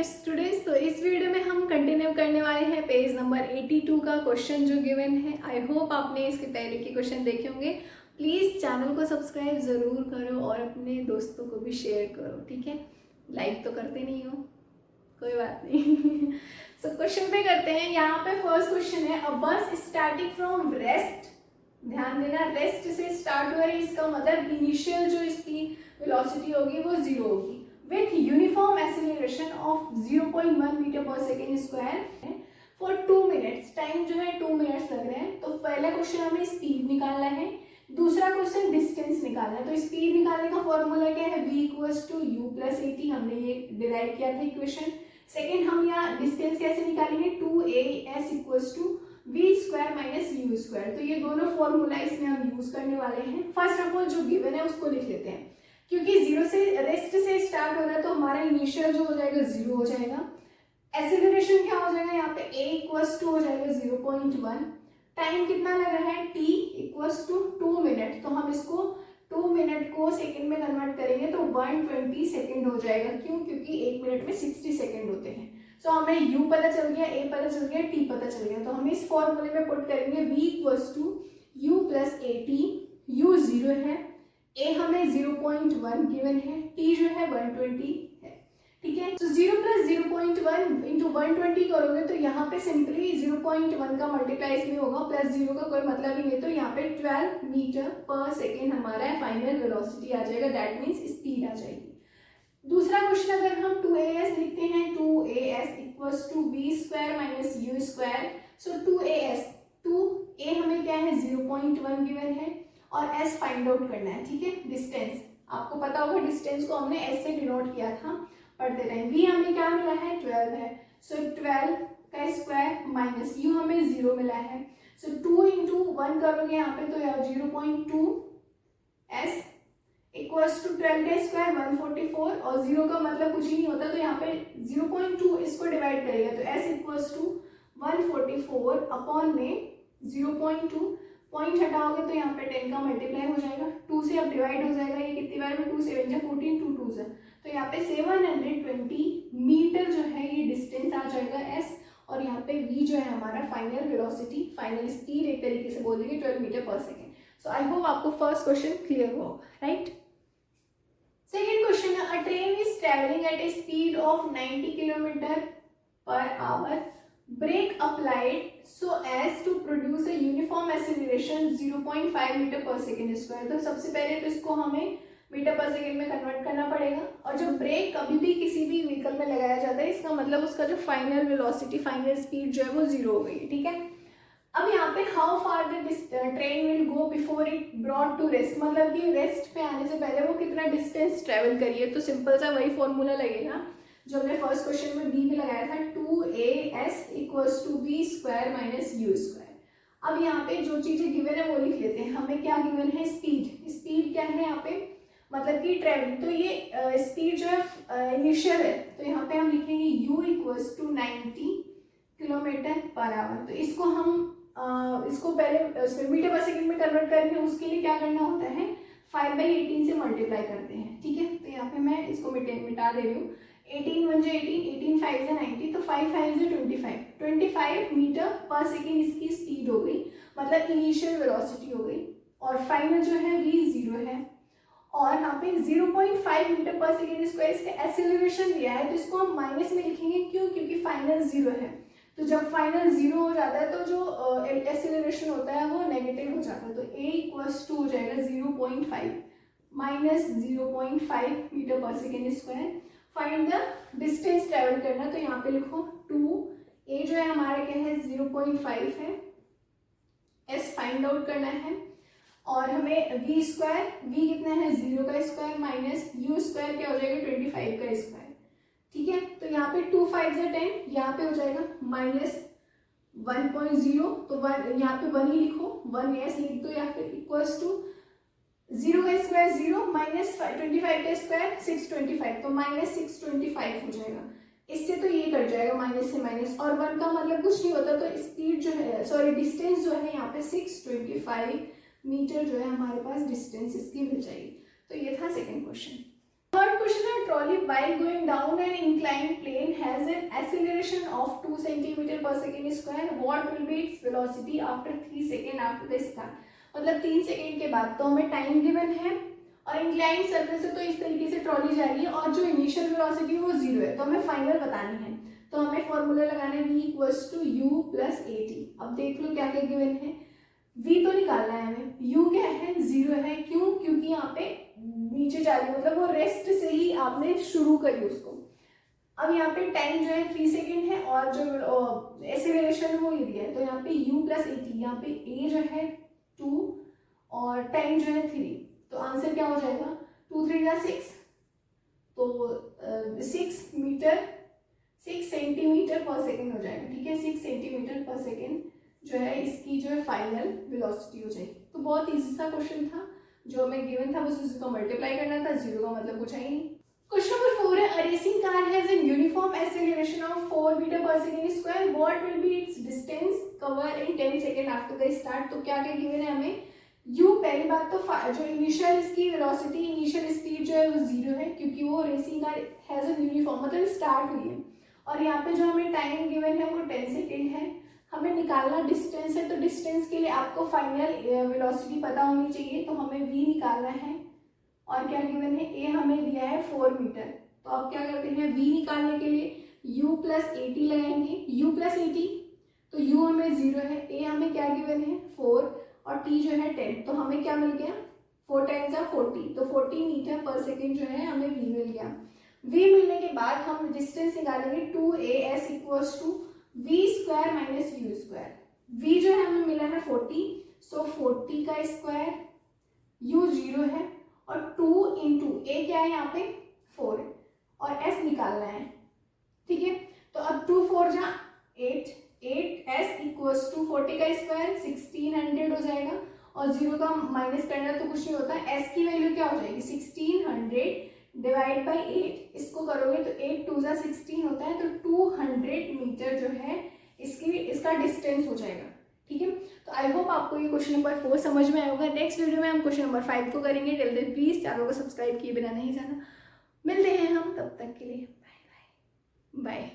Dear students, तो इस video में हम कंटिन्यू करने वाले हैं पेज नंबर 82 का क्वेश्चन जो गिवन है। आई होप आपने इसके पहले के क्वेश्चन देखे होंगे। प्लीज़ चैनल को सब्सक्राइब ज़रूर करो और अपने दोस्तों को भी शेयर करो, ठीक है। लाइक तो करते नहीं हो, कोई बात नहीं। सो क्वेश्चन पे करते हैं। यहाँ पे फर्स्ट क्वेश्चन है, अ बस स्टार्टिंग फ्रॉम रेस्ट। ध्यान देना, रेस्ट से स्टार्ट हो रही है, इसका मतलब इनिशियल जो इसकी वेलोसिटी होगी वो 0 होगी with uniform acceleration of 0.1 metre per second square for 2 minutes. Time जो है 2 मिनट्स लग रहे हैं। तो पहला क्वेश्चन हमें स्पीड निकालना है, दूसरा क्वेश्चन डिस्टेंस निकालना है। तो स्पीड निकालने का फॉर्मूला क्या है, v equals to u plus a t, हमने ये डिराइव किया था इक्वेशन। सेकेंड, हम यहाँ डिस्टेंस कैसे निकालेंगे, 2as equals to v square minus u square. तो ये दोनों फॉर्मूला इसमें हम यूज करने वाले हैं। फर्स्ट ऑफ ऑल जो गिवन है उसको लिख लेते हैं, क्योंकि 0 से रेस्ट से स्टार्ट हो रहा है तो हमारा इनिशियल जो हो जाएगा 0 हो जाएगा। एक्सेलरेशन क्या हो जाएगा, यहाँ पे a इक्वल्स टू हो जाएगा 0.1। टाइम कितना लग रहा है, t इक्वल्स टू 2 मिनट। तो हम इसको 2 मिनट को सेकंड में कन्वर्ट करेंगे तो 120 सेकंड हो जाएगा। क्यों, क्योंकि 1 मिनट में 60 सेकंड होते हैं। सो हमें u पता चल गया, a पता चल गया, t पता चल गया। तो हम इस फॉर्मूले में पुट करेंगे v equals to u plus a t. U 0 है, a हमें 0.1 गिवन है, t जो है 120 है, ठीक है। तो 0 प्लस 0.1 इंटू 120 करोगे तो यहाँ पे सिंपली 0.1 का मल्टीप्लाई इसमें होगा, प्लस 0 का कोई मतलब ही नहीं। तो यहाँ पे 12 मीटर पर सेकेंड हमारा फाइनल वेलोसिटी आ जाएगा, दैट मीन्स स्पीड आ जाएगी। दूसरा क्वेश्चन अगर हम 2as लिखते हैं, 2as equals to v square minus u square. So 2as, 2a हमें क्या है 0.1 गिवन है और s फाइंड आउट करना है, ठीक है। डिस्टेंस आपको पता होगा, डिस्टेंस को हमने s से डिनोट किया था पढ़ते टाइम। v हमें क्या मिला है, 12 है। सो 12 का स्क्वायर माइनस u हमें 0 मिला है। सो 2 इंटू 1 करोगे यहाँ पे तो 0.2 s इक्वल्स टू 12 का स्क्वायर 144, और 0 का मतलब कुछ ही नहीं होता तो यहाँ पे 0.2 इसको डिवाइड करेगा तो s इक्वल्स टू 144 अपॉन में 0.2। पॉइंट हटाओगे तो यहाँ पे 10 का मल्टीप्लाई हो जाएगा, 2 से अब डिवाइड हो जाएगा। ये कितनी बार में, 2 7 जा 14, 2 2 जा, तो यहाँ पे 720 मीटर जो है ये डिस्टेंस आ जाएगा s। और यहाँ पे v जो है हमारा फाइनल वेलोसिटी, फाइनल स्पीड एक तरीके से बोलेंगे 12 metre per second. So I hope आपको फर्स्ट क्वेश्चन क्लियर हो, राइट। सेकेंड क्वेश्चन है, अ train is travelling at A speed of 90 kilometre per our, brake applied so as to produce a uniform acceleration 0.5 metre per second square. तो सबसे पहले तो इसको हमें metre per second में convert करना पड़ेगा। और जो ब्रेक कभी भी किसी भी व्हीकल में लगाया जाता है, इसका मतलब उसका जो फाइनल वेलोसिटी, फाइनल स्पीड जो है वो 0 हो गई, ठीक है। अब यहाँ पे how far the train will go before it brought to rest, मतलब कि रेस्ट पे आने से पहले वो कितना डिस्टेंस ट्रेवल करिए। तो सिंपल सा वही फॉर्मूला लगेगा जो हमने फर्स्ट क्वेश्चन में बी में लगाया था, 2as equals to v square minus u square. अब यहाँ पे जो चीजें गिवन है वो लिख लेते हैं। हमें क्या गिवन है, स्पीड। स्पीड क्या है यहाँ पे, मतलब कि ट्रेवलिंग। तो ये स्पीड जो है इनिशियल है, तो यहाँ पे हम लिखेंगे u equals to 90 kilometre per hour. तो इसको हम इसको पहले मीटर पर सेकेंड में कन्वर्ट करेंगे। उसके लिए क्या करना होता है, 5/18 से मल्टीप्लाई करते हैं, ठीक है। तो यहाँ पे मैं इसको मिटा दे रही हूँ। 18 1 जा 18, 18 5 जा 90, तो 5 5 जा 25 मीटर पर सेकेंड इसकी स्पीड हो गई, मतलब इनिशियल वेलोसिटी हो गई। और फाइनल जो है v 0 है। और यहाँ पे 0.5 मीटर पर सेकेंड स्क्वायर इसका एक्सेलरेशन दिया है, तो इसको हम माइनस में लिखेंगे। क्यों, क्योंकि फाइनल 0 है। तो जब फाइनल 0 हो जाता है तो जो एक्सेलरेशन होता है वो नेगेटिव हो जाता है। तो a इक्वल्स टू हो जाएगा 0.5 minus 0.5 metre per second square. Find the distance travel करना, तो यहाँ पे लिखो 2a जो है हमारा क्या है 0.5 है, s फाइंड आउट करना है। और हमें v स्क्वायर, v कितना है 0 का स्क्वायर माइनस u स्क्वायर क्या हो जाएगा 25 का स्क्वायर, ठीक है। तो यहाँ पे 2 5 जा 10, यहाँ पे हो जाएगा माइनस 1.0, तो 1 यहाँ पे 1 ही लिखो, 1s लिख दो, या फिर इक्वल्स टू 0 का स्क्वायर 0 माइनस 25 का स्क्वायर 625, तो माइनस 625 हो जाएगा। इससे तो ये कट जाएगा माइनस से माइनस, और 1 का मतलब कुछ नहीं होता। तो स्पीड जो है, सॉरी डिस्टेंस जो है यहाँ पे 625 मीटर जो है हमारे पास डिस्टेंस इसकी मिल जाएगी। तो ये था सेकेंड क्वेश्चन। थर्ड क्वेश्चन है, trolley while going down an inclined plane has an acceleration of 2 centimeter per second square, what will be its velocity after 3 second after the start? मतलब 3 सेकेंड के बाद तो हमें टाइम गिवन है और inclined surface है तो इस तरीके से ट्रॉली जा रही है और जो इनिशियल वेलोसिटी है वो 0 है, तो हमें फाइनल बतानी है। तो हमें फॉर्मूला लगाना है v equals to u plus a t. अब देख लो क्या क्या गिवन है, v तो निकालना है हमें, u क्या है 0 है, क्यों? क्योंकि यहाँ पे नीचे जा रही है, मतलब वो रेस्ट से ही आपने शुरू करी उसको। अब यहाँ पे टाइम जो है 3 सेकेंड है और जो एक्सेलरेशन वो ये दिया है, तो यहाँ पे u प्लस ए टी, यहाँ पे a जो है 2 और टाइम जो है 3, तो आंसर क्या हो जाएगा 2 3 या 6, तो 6 सेंटीमीटर पर सेकेंड हो जाएगा। ठीक है, 6 सेंटीमीटर पर सेकेंड जो है इसकी जो है फाइनल वेलोसिटी हो जाएगी। तो बहुत इजी सा क्वेश्चन था जो हमें गिवन था, बस उसको मल्टीप्लाई करना था, 0 का मतलब कुछ है ही नहीं। क्वेश्चन नंबर 4 है, a racing car has an uniform acceleration of 4 metre per second square, what will be its distance cover in 10 second after the start. तो क्या क्या गिवन है हमें, u पहली बात तो जो इनिशियल इसकी वेलोसिटी, इनिशियल स्पीड जो है वो 0 है क्योंकि वो racing car has an uniform मतलब स्टार्ट हुई है, और यहाँ पे जो हमें टाइम गिवन है वो 10 सेकेंड है। हमें निकालना डिस्टेंस है, तो डिस्टेंस के लिए आपको फाइनल वेलोसिटी पता होनी चाहिए, तो हमें v निकालना है और क्या गिवन है a हमें दिया है 4 मीटर। तो अब क्या करते हैं, v निकालने के लिए u प्लस ए टी लगाएंगे, u प्लस ए टी, तो u हमें 0 है, a हमें क्या गिवन है 4 और t जो है 10, तो हमें क्या मिल गया 4 टाइम्स 40, तो 40 मीटर पर सेकेंड जो है हमें v मिल गया। v मिलने के बाद हम डिस्टेंस निकालेंगे 2as equals to v square minus u square. v जो है हमें मिला है 40, सो 40 का स्क्वायर, u 0 है और 2 इंटू a क्या है यहाँ पे 4 और s निकालना है। ठीक है, तो अब 2 4 जा 8, 8s इक्वल्स टू 40 का स्क्वायर 1600 हो जाएगा और 0 का माइनस करना तो कुछ नहीं होता, s की वैल्यू क्या हो जाएगी 1600 डिवाइड बाई 8, इसको करोगे तो 8 2 जा 16 होता है, तो 200 मीटर जो है इसका डिस्टेंस हो जाएगा। ठीक है, तो आई होप आपको ये क्वेश्चन नंबर 4 समझ में आया होगा। नेक्स्ट वीडियो में हम क्वेश्चन नंबर 5 को करेंगे। टिल देन प्लीज चैनल को सब्सक्राइब किए बिना नहीं जाना। मिलते हैं हम, तब तक के लिए बाय बाय बाय।